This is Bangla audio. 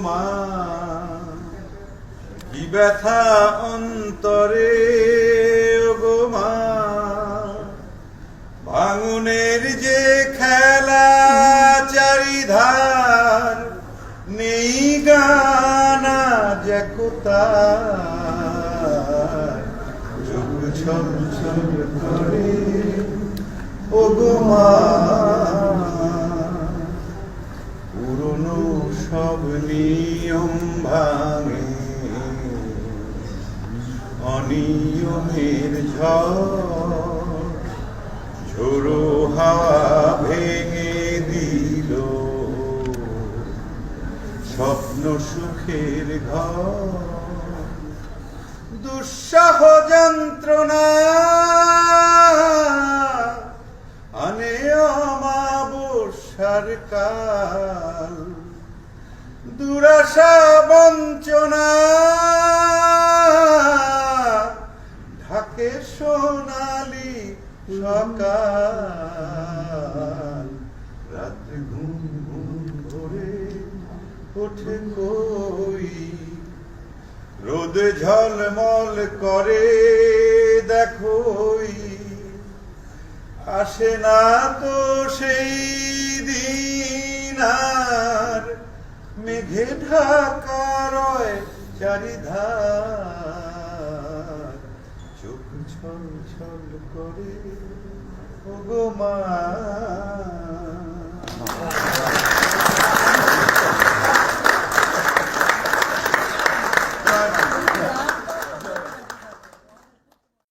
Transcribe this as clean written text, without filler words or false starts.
মা, কি ব্যথা অন্তরে ওগো মা, ভাঙনের যে খেলা চারিধার, নেই গানা জ্যাকতার, চোখ ছল ছল করে ওগো মা, পুরনো সব নিয়ম ভাঙে অনিয়মের ঝড়, ঝোড়ো হাওয়া ভেঙে দিল স্বপ্ন সুখের ঘর। দুঃসহ যন্ত্রণা আনে অমাবস্যার কাল, দুরাশা বঞ্চনা ঢাকে সোনালি সকাল, রাত্রে ঘুম ঘুম ভরে ওঠে কই, রোদ ঝলমল করে দেখোই, আসে না তো সেই দিন আর, মেঘে ঢাকা রয় চারিধার, চোখ ছল ছল করে ওগো মা।